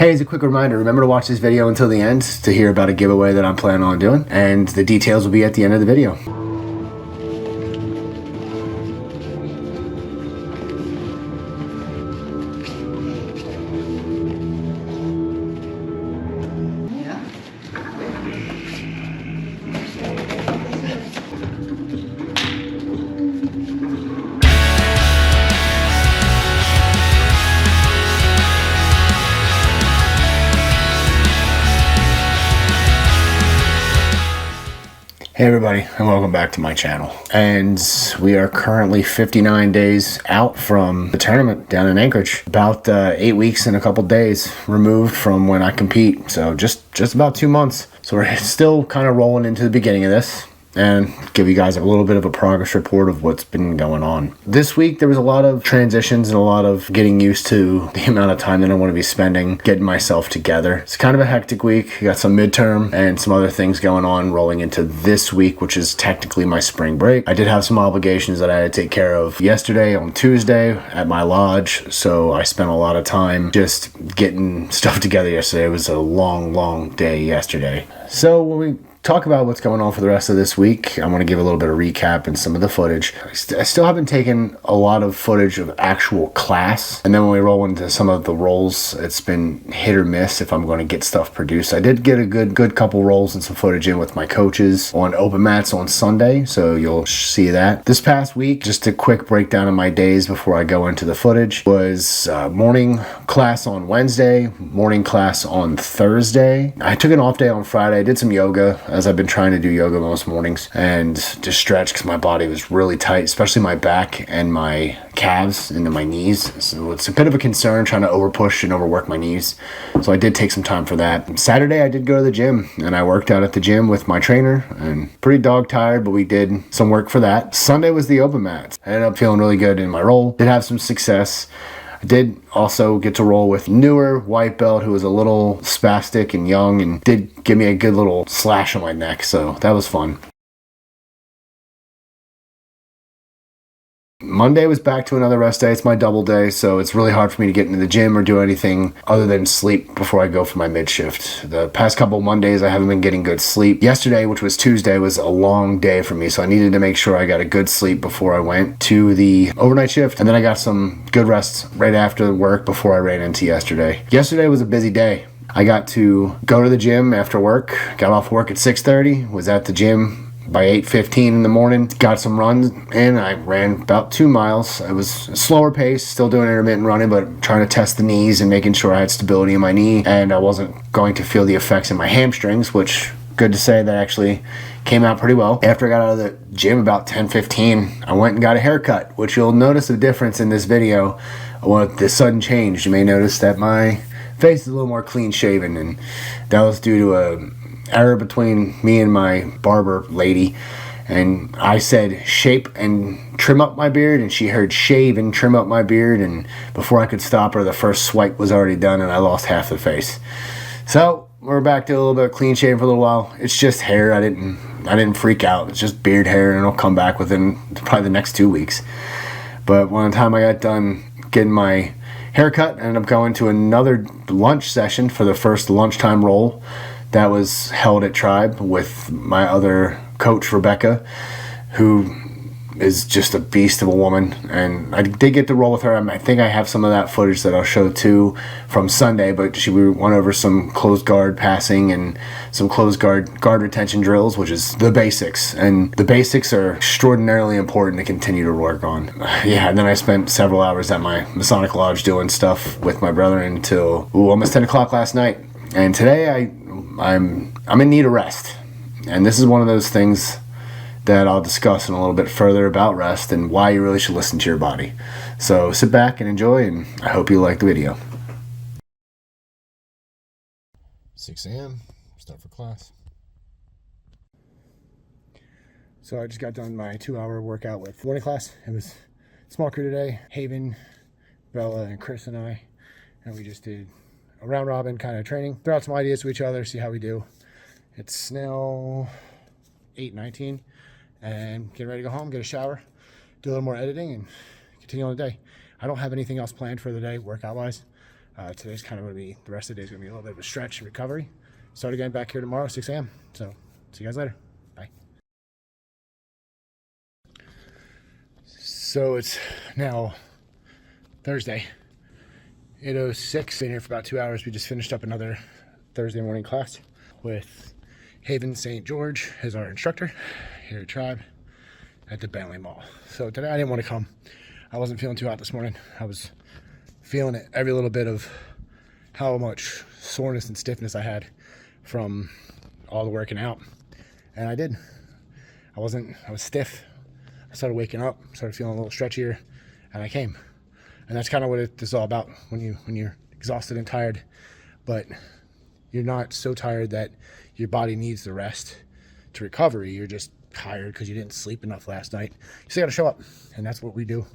Hey, as a quick reminder, remember to watch this video until the end to hear about a giveaway that I'm planning on doing, and the details will be at the end of the video. Hey everybody, and welcome back to my channel. And we are currently 59 days out from the tournament down in Anchorage. About 8 weeks and a couple days removed from when I compete. So just about 2 months. So we're still kind of rolling into the beginning of this, and give you guys a little bit of a progress report of what's been going on. This week there was a lot of transitions and a lot of getting used to the amount of time that I want to be spending getting myself together. It's kind of a hectic week. Got some midterm and some other things going on rolling into this week, which is technically my spring break. I did have some obligations that I had to take care of yesterday on Tuesday at my lodge, so I spent a lot of time just getting stuff together yesterday. It was a long day yesterday. So when we talk about what's going on for the rest of this week, I want to give a little bit of recap and some of the footage. I still haven't taken a lot of footage of actual class, and then when we roll into some of the rolls, it's been hit or miss if I'm going to get stuff produced. I did get a good couple rolls and some footage in with my coaches on open mats on Sunday, so you'll see that. This past week, just a quick breakdown of my days before I go into the footage, was morning class on Wednesday, morning class on Thursday. I took an off day on Friday. I did some yoga, as I've been trying to do yoga most mornings, and just stretch because my body was really tight, especially my back and my calves into my knees. So it's a bit of a concern trying to overpush and overwork my knees. So I did take some time for that. Saturday I did go to the gym, and I worked out at the gym with my trainer, and pretty dog tired, but we did some work for that. Sunday was the open mats. I ended up feeling really good in my roll. Did have some success. I did also get to roll with newer white belt who was a little spastic and young, and did give me a good little slash on my neck, so that was fun. Monday was back to another rest day. It's my double day, so it's really hard for me to get into the gym or do anything other than sleep before I go for my mid shift. The past couple Mondays I haven't been getting good sleep. Yesterday, which was Tuesday, was a long day for me, so I needed to make sure I got a good sleep before I went to the overnight shift, and then I got some good rest right after work before I ran into yesterday. Yesterday was a busy day. I got to go to the gym after work, got off work at 6:30, was at the gym by 8:15 in the morning, got some runs in. I ran about 2 miles. It was a slower pace, still doing intermittent running, but trying to test the knees and making sure I had stability in my knee, and I wasn't going to feel the effects in my hamstrings, which, good to say, that actually came out pretty well. After I got out of the gym about 10:15, I went and got a haircut, which you'll notice a difference in this video with the sudden change. You may notice that my face is a little more clean shaven, and that was due to a error between me and my barber lady, and I said shape and trim up my beard, and she heard shave and trim up my beard, and before I could stop her, the first swipe was already done and I lost half the face. So we're back to a little bit of clean shave for a little while. It's just hair. I didn't freak out. It's just beard hair, and it'll come back within probably the next 2 weeks. But by the time I got done getting my haircut, I ended up going to another lunch session for the first lunchtime roll that was held at Tribe with my other coach, Rebecca, who is just a beast of a woman. And I did get to roll with her. I think I have some of that footage that I'll show too from Sunday, but we went over some closed guard passing and some closed guard retention drills, which is the basics. And the basics are extraordinarily important to continue to work on. Yeah, and then I spent several hours at my Masonic Lodge doing stuff with my brother until almost 10 o'clock last night. And today I'm in need of rest, and this is one of those things that I'll discuss in a little bit further about rest and why you really should listen to your body. So sit back and enjoy, and I hope you like the video. 6 a.m. start for class. So I just got done my 2-hour workout with morning class. It was a small crew today. Haven, Bella, and Chris and I, and we just did a round robin kind of training, throw out some ideas to each other, see how we do. It's now 8:19, and getting ready to go home, get a shower, do a little more editing, and continue on the day. I don't have anything else planned for the day workout wise. Today's kind of going to be, the rest of the day is going to be a little bit of a stretch and recovery. Start again back here tomorrow, 6 a.m. So see you guys later. Bye. So it's now Thursday, 8:06. Been here for about 2 hours. We just finished up another Thursday morning class with Haven St. George as our instructor here at Tribe at the Bentley Mall. So today I didn't want to come. I wasn't feeling too hot this morning. I was feeling it, every little bit of how much soreness and stiffness I had from all the working out. And I did. I was stiff. I started waking up, started feeling a little stretchier, and I came. And that's kind of what this is all about when you're exhausted and tired, but you're not so tired that your body needs the rest to recover. You're just tired because you didn't sleep enough last night. You still got to show up, and that's what we do.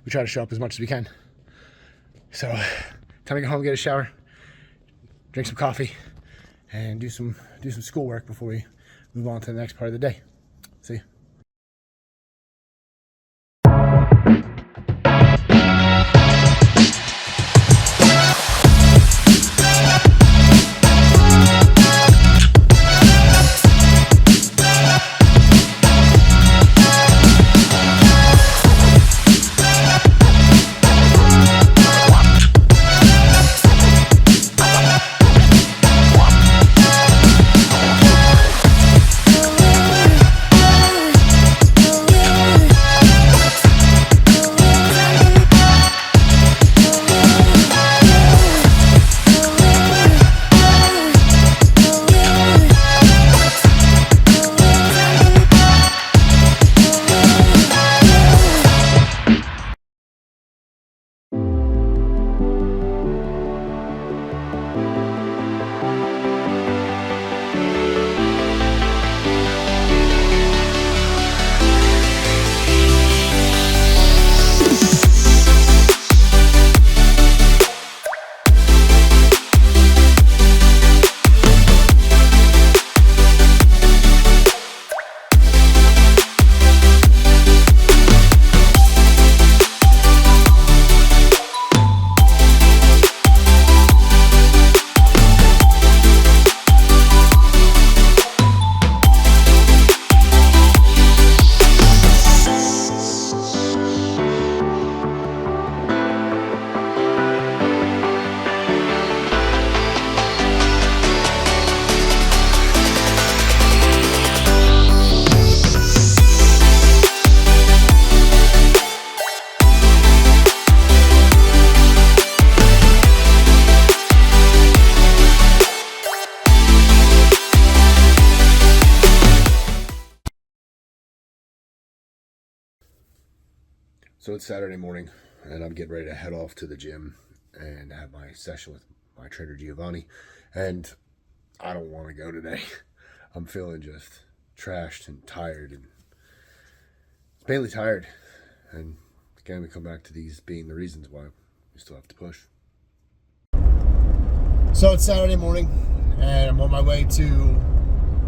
We try to show up as much as we can. So, time to go home, get a shower, drink some coffee, and do some schoolwork before we move on to the next part of the day. See you. So it's Saturday morning, and I'm getting ready to head off to the gym and have my session with my trainer Giovanni. And I don't want to go today. I'm feeling just trashed and tired, and mainly tired. And again, we come back to these being the reasons why we still have to push. So it's Saturday morning, and I'm on my way to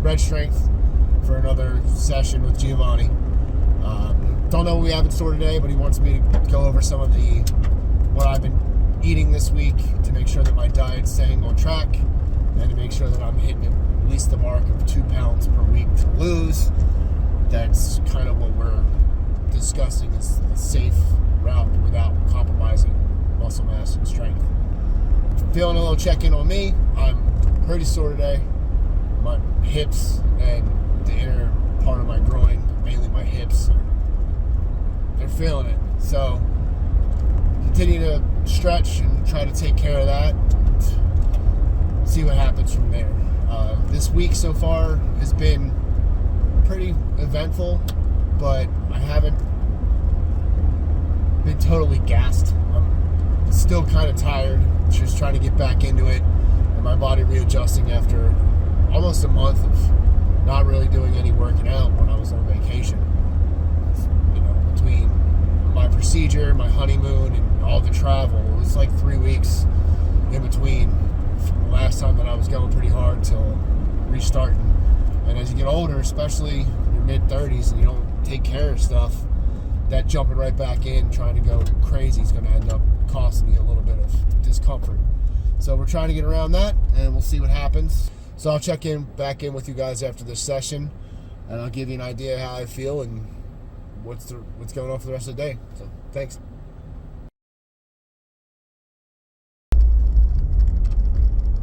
Red Strength for another session with Giovanni. Don't know what we have in store today, but he wants me to go over some of what I've been eating this week to make sure that my diet's staying on track, and to make sure that I'm hitting at least the mark of 2 pounds per week to lose. That's kind of what we're discussing, is a safe route without compromising muscle mass and strength. Feeling a little check-in on me. I'm pretty sore today. My hips and the inner part of my groin, mainly my hips, they're feeling it. So continue to stretch and try to take care of that, and see what happens from there. This week so far has been pretty eventful, but I haven't been totally gassed. I'm still kind of tired, just trying to get back into it, and my body readjusting after almost a month of not really doing any working out when I was on vacation. You know, between my procedure, my honeymoon, and all the travel, it was like 3 weeks in between from the last time that I was going pretty hard till restarting. And as you get older, especially in your mid-30s, and you don't take care of stuff, that jumping right back in, trying to go crazy, is going to end up costing you a little bit of discomfort. So we're trying to get around that, and we'll see what happens. So I'll check back in with you guys after this session, and I'll give you an idea how I feel and what's going on for the rest of the day. So thanks.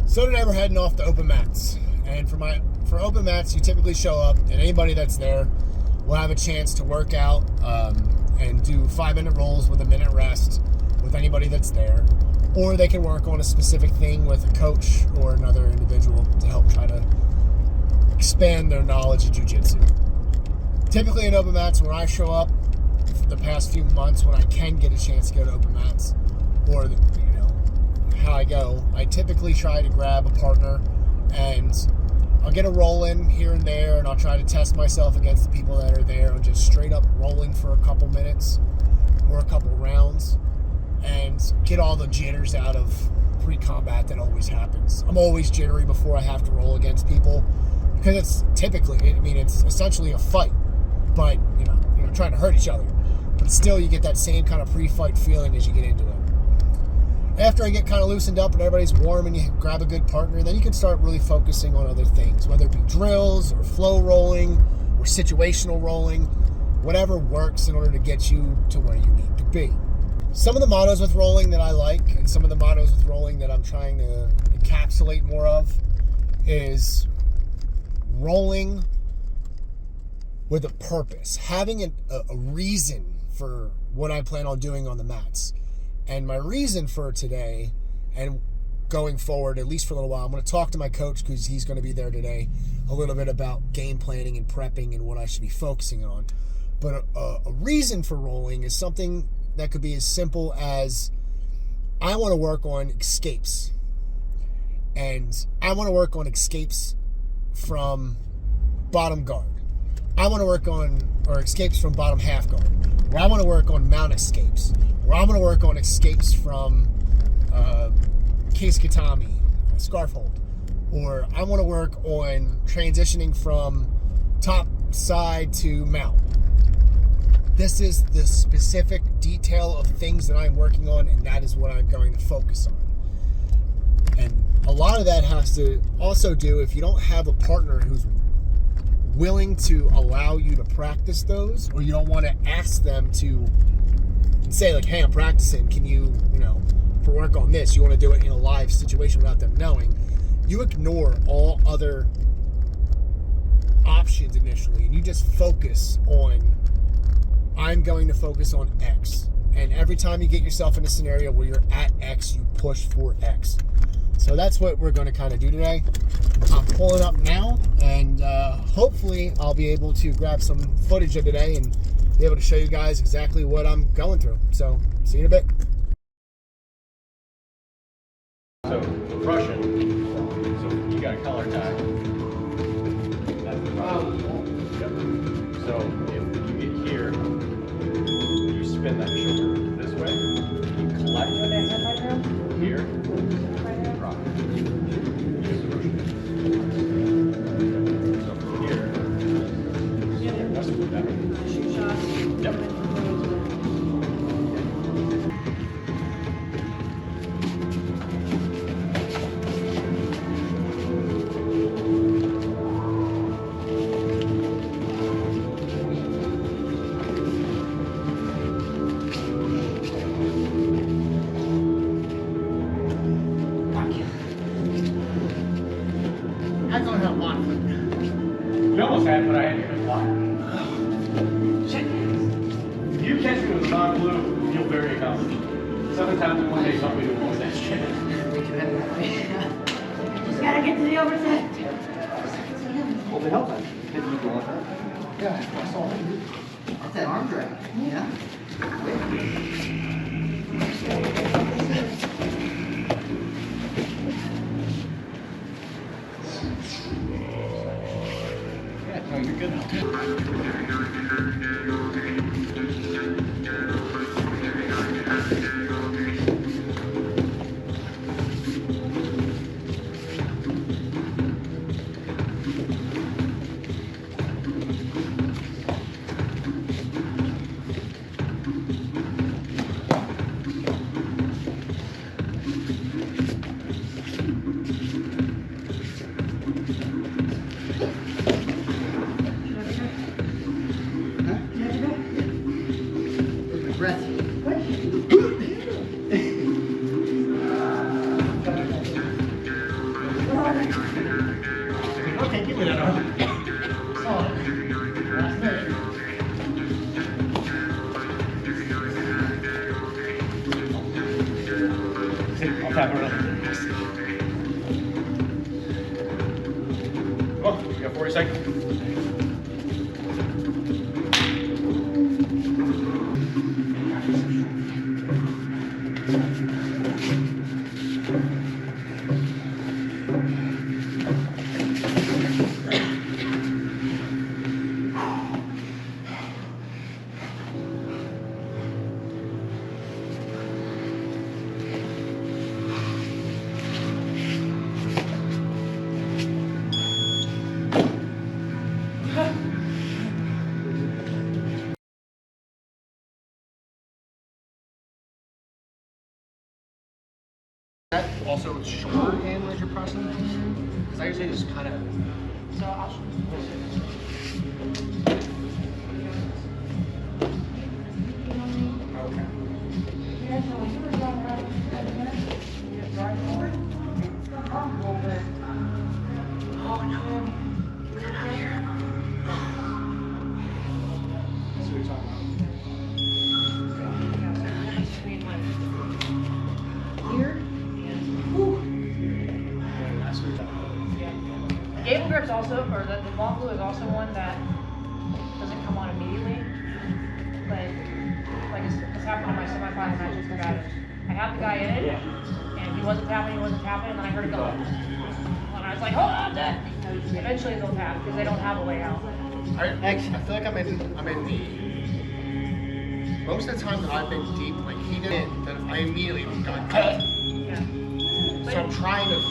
So today we're heading off to open mats, and for open mats, you typically show up, and anybody that's there will have a chance to work out and do 5-minute rolls with a minute rest with anybody that's there, or they can work on a specific thing with a coach or another individual to help try to expand their knowledge of jiu-jitsu. Typically in open mats, when I show up for the past few months, when I can get a chance to go to open mats, or how I go, I typically try to grab a partner, and I'll get a roll in here and there, and I'll try to test myself against the people that are there and just straight up rolling for a couple minutes or a couple rounds and get all the jitters out of pre-combat that always happens. I'm always jittery before I have to roll against people because it's it's essentially a fight, but you're trying to hurt each other, but still you get that same kind of pre-fight feeling as you get into it. After I get kind of loosened up and everybody's warm and you grab a good partner, then you can start really focusing on other things, whether it be drills or flow rolling or situational rolling, whatever works in order to get you to where you need to be. Some of the mottos with rolling that I like, and some of the mottos with rolling that I'm trying to encapsulate more of, is rolling with a purpose, having a reason for what I plan on doing on the mats. And my reason for today and going forward, at least for a little while, I'm going to talk to my coach because he's going to be there today, a little bit about game planning and prepping and what I should be focusing on. But a reason for rolling is something that could be as simple as I want to work on escapes. And I want to work on escapes from bottom guard. I want to work on, or escapes from bottom half guard. Or I want to work on mount escapes. Or I'm going to work on escapes from case katami, scarf hold. Or I want to work on transitioning from top side to mount. This is the specific detail of things that I'm working on, and that is what I'm going to focus on. And a lot of that has to also do, if you don't have a partner who's willing to allow you to practice those, or you don't want to ask them to say like, hey, I'm practicing, can you, for work on this, you want to do it in a live situation without them knowing, you ignore all other options initially, and you just focus on, I'm going to focus on X. And every time you get yourself in a scenario where you're at X, you push for X. So that's what we're going to kind of do today. I'm pulling up now, and hopefully I'll be able to grab some footage of today and be able to show you guys exactly what I'm going through. So, see you in a bit. So, for Russian, so you got a collar tie. That's the problem. Yep. So, if you get here, you spin that shoulder this way, you collect here, drop it. Use the Russian. So, from here, that's what that means. Yep. I don't have one. You almost had it, but I had to get block. If you catch me with a non-blue, you feel very accomplished. 7 times in one day, somebody will avoid that shit. Just gotta get to the other side. Well, the hell, didn't you go on that? Yeah, I saw it. That's that arm drag. Yeah. Yeah, no, you're good now. Okay, give me that arm. Last minute. I'll tap it up. Oh, you got 40 seconds. That also shoulder hand as you're pressing? Because I usually just kind of. So I'll show Gable grip's also, or the long glue is also one that doesn't come on immediately. Like it's happened on my semifinal matches with guys. I had the guy in it, and he wasn't tapping, and then I heard it go. And I was like, hold on, Dad. Eventually they'll tap, because they don't have a way out. I feel like I'm in the. Most of the time that I've been deep, like he did it, then I immediately got cut. Yeah. So I'm trying to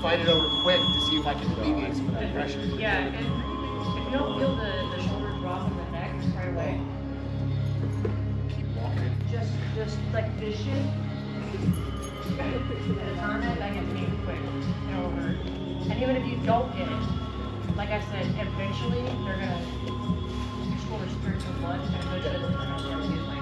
fight it over quick to see if I can alleviate some of that pressure. Yeah, and if you don't feel the shoulder drop in the neck right away, Keep walking. just like this shit. At a time that gets me quick. It'll hurt. And even if you don't get it, like I said, eventually they're gonna your shoulder spurt some blood and eventually they're gonna start to get like.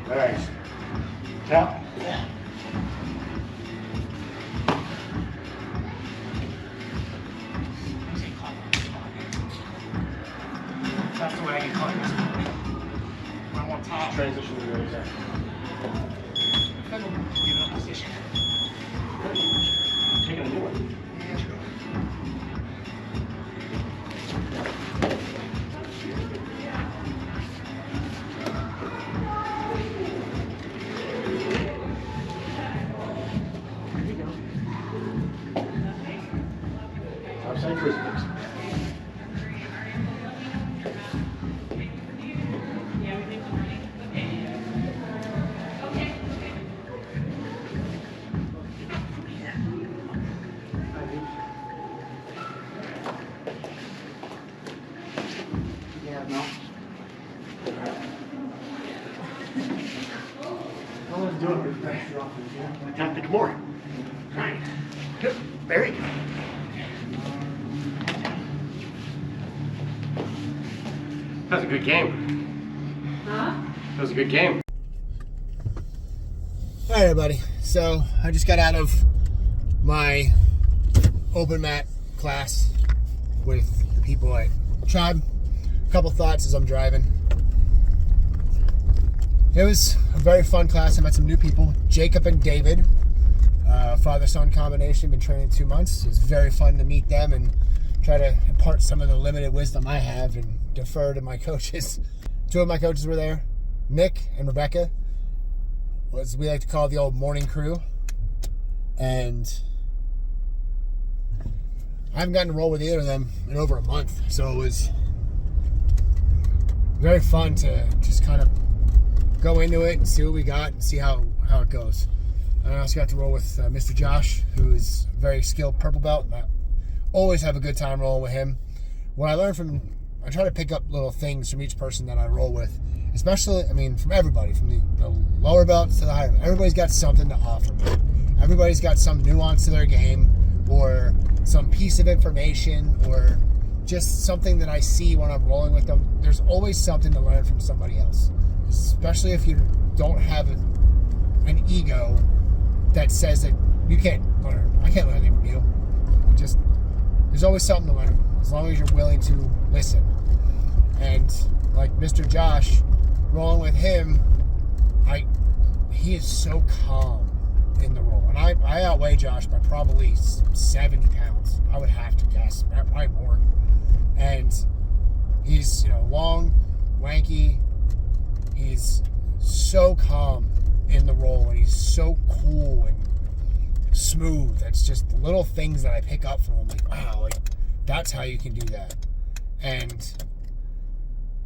Nice. Tap. That's the way I get caught. When I want top. Transition to the other side. Give it a position. Taking a new one. Outside Christmas. Yeah, no. How was doing with that? Tactic more. Right. Good. Very good. That was a good game. Huh? That was a good game. All right, everybody. So I just got out of my open mat class, with the people at Tribe. A couple thoughts as I'm driving. It was a very fun class. I met some new people. Jacob and David, father-son combination, been training 2 months. It was very fun to meet them and try to impart some of the limited wisdom I have and defer to my coaches. 2 of my coaches were there. Nick and Rebecca was, we like to call, the old morning crew. And I haven't gotten to roll with either of them in over a month. So it was very fun to just kind of go into it and see what we got and see how it goes. I also got to roll with Mr. Josh, who is a very skilled purple belt. I always have a good time rolling with him. What I learned from, I try to pick up little things from each person that I roll with, especially, from everybody, from the lower belts to the higher belts. Everybody's got something to offer. Everybody's got some nuance to their game, or some piece of information, or just something that I see when I'm rolling with them. There's always something to learn from somebody else, especially if you don't have an ego that says that you can't learn. I can't learn anything from you. Just, there's always something to learn, as long as you're willing to listen. And like Mr. Josh, rolling with him, he is so calm in the roll. And I outweigh Josh by probably 70 pounds. I would have to guess, probably more. And he's, long, lanky. He's so calm in the roll, and he's so cool and smooth. It's just little things that I pick up from him. Like, wow, like that's how you can do that. And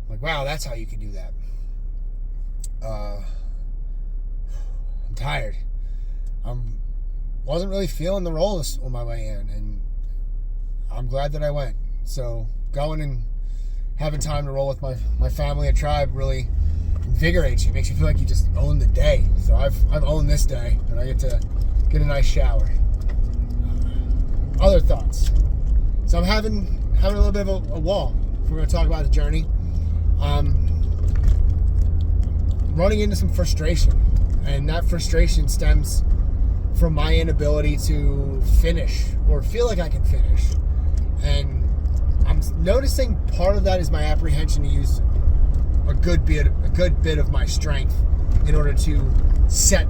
like, wow, that's how you can do that. I'm tired. Wasn't really feeling the roll on my way in, and I'm glad that I went. So going and having time to roll with my family at Tribe really invigorates you. Makes you feel like you just own the day. So I've owned this day, and I get to get a nice shower. Other thoughts. So I'm having a little bit of a wall. If we're going to talk about the journey. Running into some frustration, and that frustration stems from my inability to finish or feel like I can finish. And I'm noticing part of that is my apprehension to use a good bit of my strength in order to set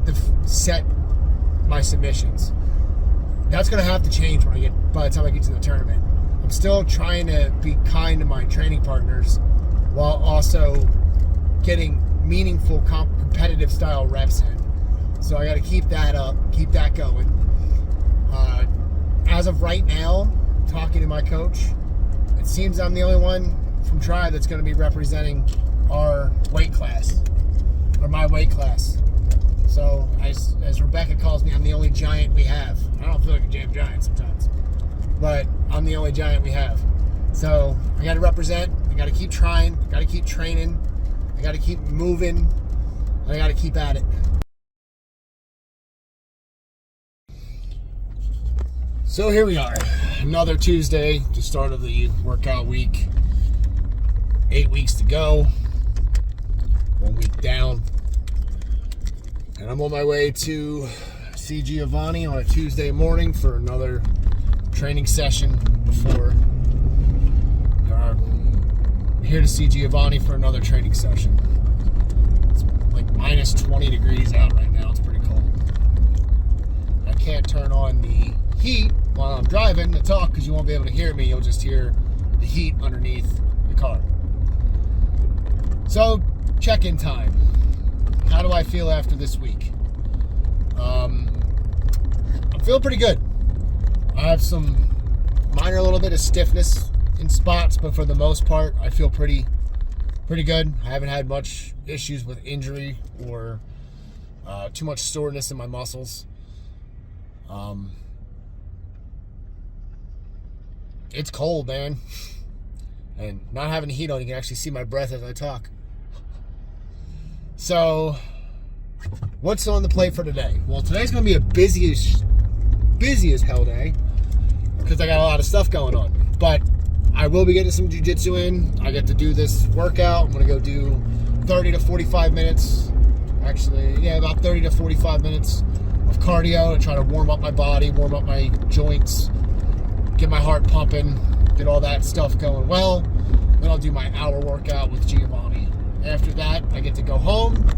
my submissions. That's going to have to change by the time I get to the tournament. I'm still trying to be kind to my training partners while also getting meaningful competitive style reps in. So I got to keep that up, keep that going. As of right now, talking to my coach, it seems I'm the only one from Tribe that's going to be representing our weight class, or my weight class. So as Rebecca calls me, I'm the only giant we have. I don't feel like a damn giant sometimes, but I'm the only giant we have. So I got to represent. I got to keep trying. I got to keep training. I got to keep moving. I got to keep at it. So here we are, another Tuesday, the start of the workout week. 8 weeks to go, 1 week down, and I'm on my way to see Giovanni on a Tuesday morning for another training session before. I'm here to see Giovanni for another training session. It's like minus 20 degrees out right now. It's pretty cold. I can't turn on the heat while I'm driving to talk because you won't be able to hear me. You'll just hear the heat underneath the car. So, check-in time. How do I feel after this week? I'm feeling pretty good. I have some minor little bit of stiffness in spots, but for the most part, I feel pretty good. I haven't had much issues with injury or too much soreness in my muscles. It's cold, man. And not having the heat on, you can actually see my breath as I talk. So, what's on the plate for today? Well, today's going to be a busy as hell day because I got a lot of stuff going on. But I will be getting some jiu-jitsu in. I get to do this workout. I'm going to go do 30 to 45 minutes. Actually, yeah, about 30 to 45 minutes of cardio to try to warm up my body, warm up my joints, get my heart pumping, get all that stuff going well. Then I'll do my hour workout with Giovanni. After that, I get to go home,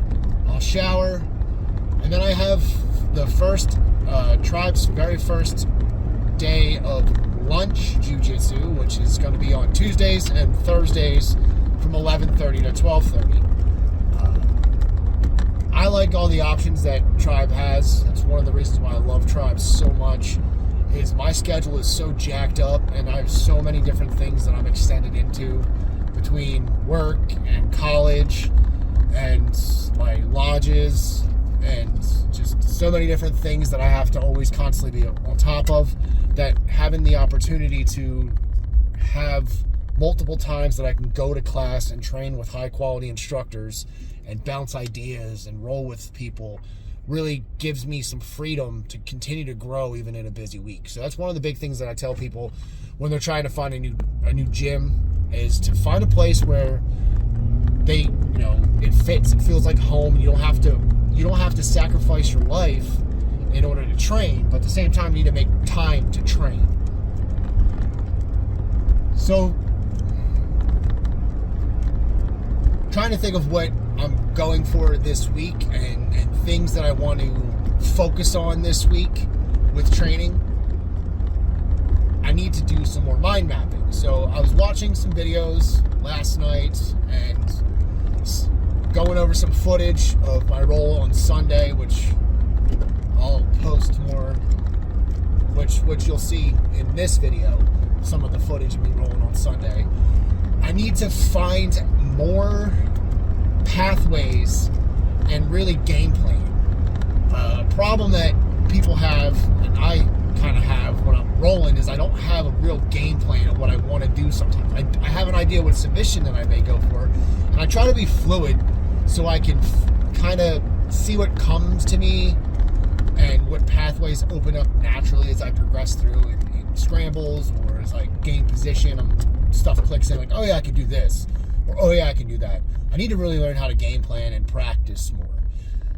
I'll shower, and then I have the first, Tribe's very first day of lunch Jiu-Jitsu, which is going to be on Tuesdays and Thursdays from 11:30 to 12:30. I like all the options that Tribe has. That's one of the reasons why I love Tribe so much, is my schedule is so jacked up and I have so many different things that I'm extended into between work and college and my lodges and just so many different things that I have to always constantly be on top of, that having the opportunity to have multiple times that I can go to class and train with high quality instructors and bounce ideas and roll with people really gives me some freedom to continue to grow even in a busy week. So that's one of the big things that I tell people when they're trying to find a new gym, is to find a place where they, it fits, it feels like home. You don't have to sacrifice your life in order to train, but at the same time you need to make time to train. So trying to think of what I'm going for this week and things that I want to focus on this week with training. I need to do some more mind mapping. So I was watching some videos last night and going over some footage of my roll on Sunday, which I'll post more, which you'll see in this video, some of the footage of me rolling on Sunday. I need to find more pathways and really game plan. A problem that people have, and I kind of have when I'm rolling, is I don't have a real game plan of what I want to do sometimes. I have an idea what submission that I may go for, and I try to be fluid so I can kind of see what comes to me and what pathways open up naturally as I progress through in scrambles, or as I gain position, stuff clicks in, like, oh yeah, I can do this, or oh yeah, I can do that. I need to really learn how to game plan and practice more.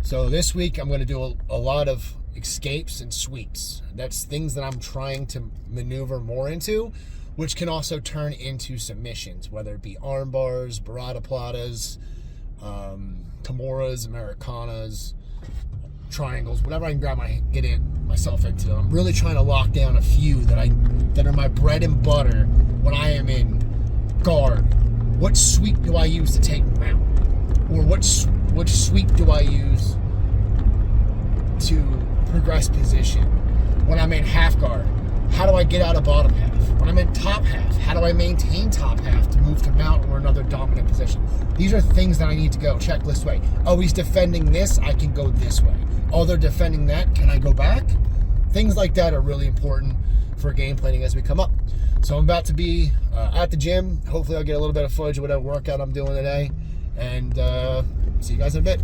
So this week I'm going to do a lot of escapes and sweeps. That's things that I'm trying to maneuver more into, which can also turn into submissions, whether it be arm bars, barada platas, kimuras, americanas, triangles, whatever I can get myself into. I'm really trying to lock down a few that are my bread and butter when I am in guard. What sweep do I use to take them out? Or which sweep do I use to progress position? When I'm in half guard, how do I get out of bottom half? When I'm in top half, how do I maintain top half to move to mount or another dominant position? These are things that I need to go checklist way. Oh, he's defending this, I can go this way. Oh, they're defending that, can I go back? Things like that are really important for game planning as we come up. So I'm about to be at the gym. Hopefully I'll get a little bit of footage of whatever workout I'm doing today. And see you guys in a bit.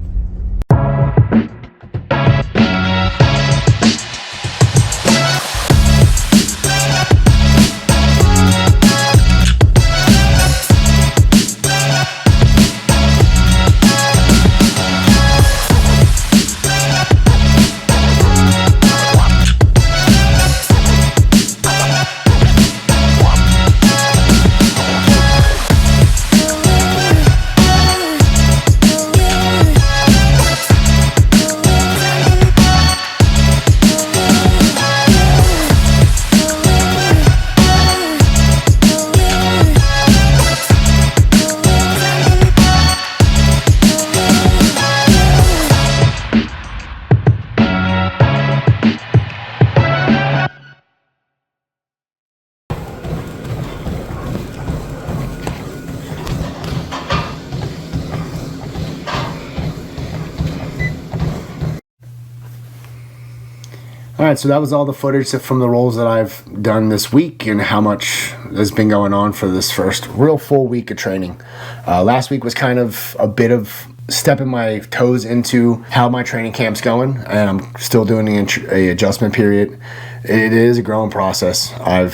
All right, so that was all the footage from the rolls that I've done this week and how much has been going on for this first real full week of training. Last week was kind of a bit of stepping my toes into how my training camp's going, and I'm still doing a adjustment period. It is a growing process. I'm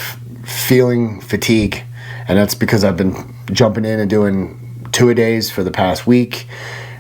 feeling fatigue, and that's because I've been jumping in and doing 2-a-days for the past week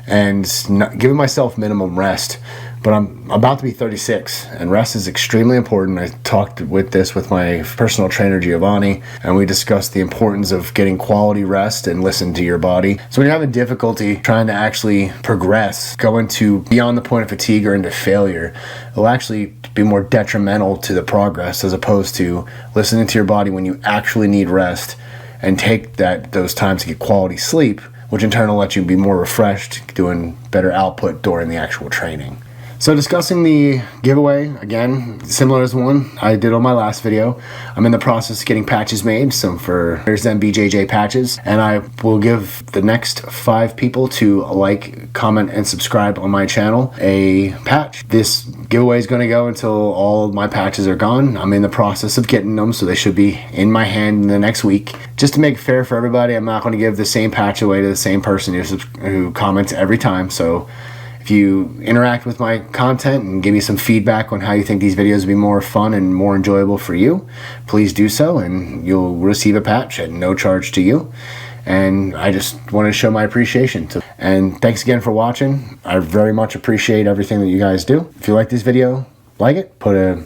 and not giving myself minimum rest. but I'm about to be 36, and rest is extremely important. I talked with my personal trainer Giovanni, and we discussed the importance of getting quality rest and listen to your body. So when you're having difficulty trying to actually progress, go into beyond the point of fatigue or into failure, it'll actually be more detrimental to the progress, as opposed to listening to your body when you actually need rest and take those times to get quality sleep, which in turn will let you be more refreshed, doing better output during the actual training. So discussing the giveaway, again, similar as the one I did on my last video. I'm in the process of getting patches made, some for there's them BJJ patches, and I will give the next 5 people to like, comment, and subscribe on my channel a patch. This giveaway is going to go until all of my patches are gone. I'm in the process of getting them, so they should be in my hand in the next week. Just to make it fair for everybody, I'm not going to give the same patch away to the same person who comments every time. So if you interact with my content and give me some feedback on how you think these videos will be more fun and more enjoyable for you, please do so, and you'll receive a patch at no charge to you. And I just want to show my appreciation. And thanks again for watching. I very much appreciate everything that you guys do. If you like this video, like it, put a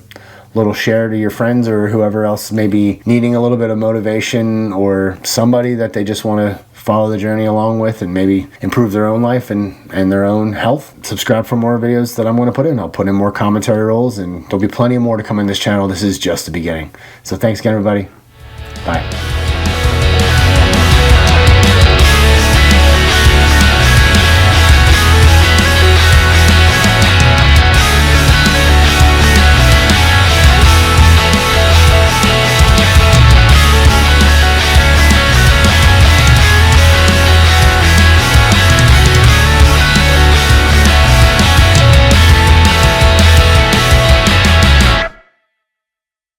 little share to your friends or whoever else may be needing a little bit of motivation, or somebody that they just want to follow the journey along with and maybe improve their own life and their own health. Subscribe for more videos that I'm going to put in. I'll put in more commentary roles, and there'll be plenty more to come in this channel. This is just the beginning. So thanks again, everybody. Bye.